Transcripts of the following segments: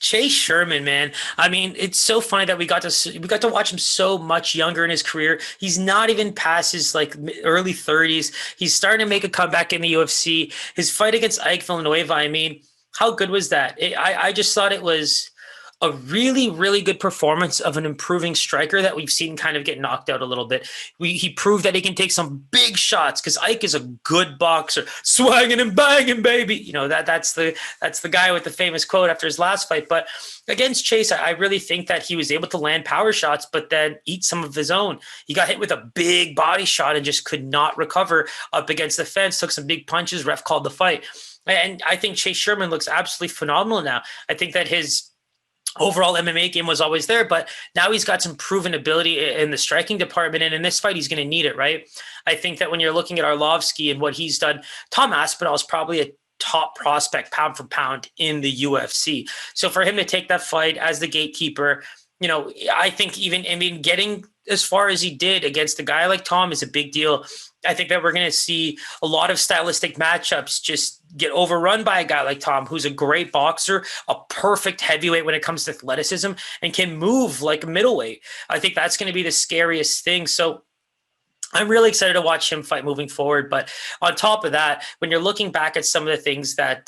Chase Sherman, man. I mean, it's so funny that we got to watch him so much younger in his career. He's not even past his like early 30s. He's starting to make a comeback in the UFC. His fight against Ike Villanueva, I mean, how good was that? I just thought it was a really, really good performance of an improving striker that we've seen kind of get knocked out a little bit. He proved that he can take some big shots because Ike is a good boxer, swanging and banging, baby. You know that's the guy with the famous quote after his last fight. But against Chase, I really think that he was able to land power shots, but then eat some of his own. He got hit with a big body shot and just could not recover up against the fence. Took some big punches. Ref called the fight. And I think Chase Sherman looks absolutely phenomenal now. I think that his overall MMA game was always there, but now he's got some proven ability in the striking department. And in this fight, he's going to need it, right? I think that when you're looking at Arlovski and what he's done, Tom Aspinall is probably a top prospect pound for pound in the UFC. So for him to take that fight as the gatekeeper, I think getting as far as he did against a guy like Tom is a big deal. I think that we're going to see a lot of stylistic matchups just get overrun by a guy like Tom, who's a great boxer, a perfect heavyweight when it comes to athleticism, and can move like a middleweight. I think that's going to be the scariest thing. So I'm really excited to watch him fight moving forward. But on top of that, when you're looking back at some of the things that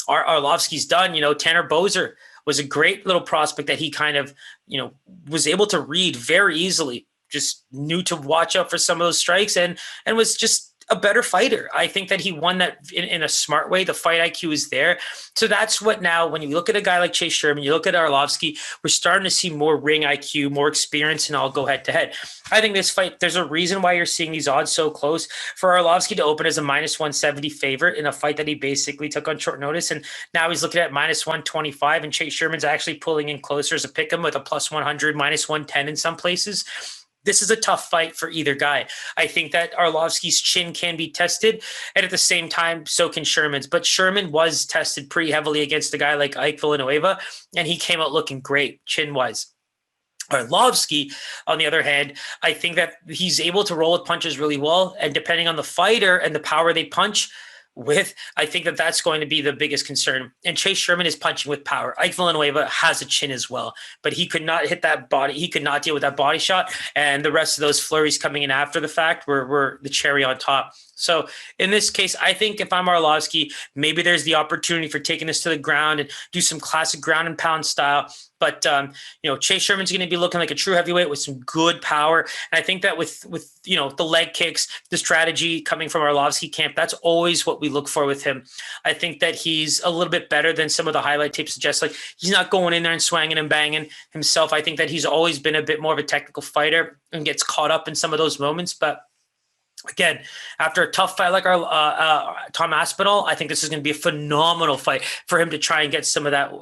Arlovski's done, Tanner Boser was a great little prospect that he kind of, was able to read very easily, just knew to watch out for some of those strikes and was just a better fighter. I think that he won that in a smart way. The fight IQ is there. So that's what now, when you look at a guy like Chase Sherman, you look at Arlovski, we're starting to see more ring IQ, more experience, and I'll go head to head. I think this fight, there's a reason why you're seeing these odds so close. For Arlovski to open as a minus 170 favorite in a fight that he basically took on short notice, and now he's looking at minus 125, and Chase Sherman's actually pulling in closer as a pick 'em with a plus 100, minus 110 in some places. This is a tough fight for either guy. I think that Arlovski's chin can be tested, and at the same time, so can Sherman's. But Sherman was tested pretty heavily against a guy like Ike Villanueva, and he came out looking great chin-wise. Arlovski, on the other hand, I think that he's able to roll with punches really well, and depending on the fighter and the power they punch with, I think that that's going to be the biggest concern. And Chase Sherman is punching with power. Ike Villanueva has a chin as well, but he could not hit that body. He could not deal with that body shot. And the rest of those flurries coming in after the fact were the cherry on top. So in this case, I think if I'm Arlovski, maybe there's the opportunity for taking this to the ground and do some classic ground and pound style. But, Chase Sherman's going to be looking like a true heavyweight with some good power. And I think that with the leg kicks, the strategy coming from Arlovski camp, that's always what we look for with him. I think that he's a little bit better than some of the highlight tapes suggest. Like, he's not going in there and swanging and banging himself. I think that he's always been a bit more of a technical fighter and gets caught up in some of those moments. But again, after a tough fight like our Tom Aspinall, I think this is going to be a phenomenal fight for him to try and get some of that,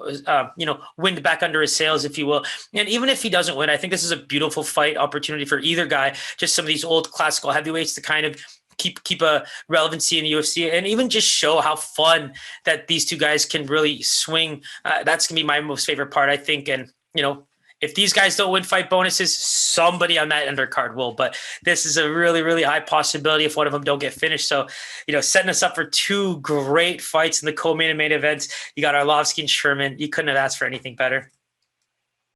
wind back under his sails, if you will. And even if he doesn't win, I think this is a beautiful fight opportunity for either guy. Just some of these old classical heavyweights to kind of keep a relevancy in the UFC and even just show how fun that these two guys can really swing. That's going to be my most favorite part, I think. And, if these guys don't win fight bonuses, somebody on that undercard will. But this is a really, really high possibility if one of them don't get finished. So, setting us up for two great fights in the co-main and main events. You got Arlovski and Sherman. You couldn't have asked for anything better.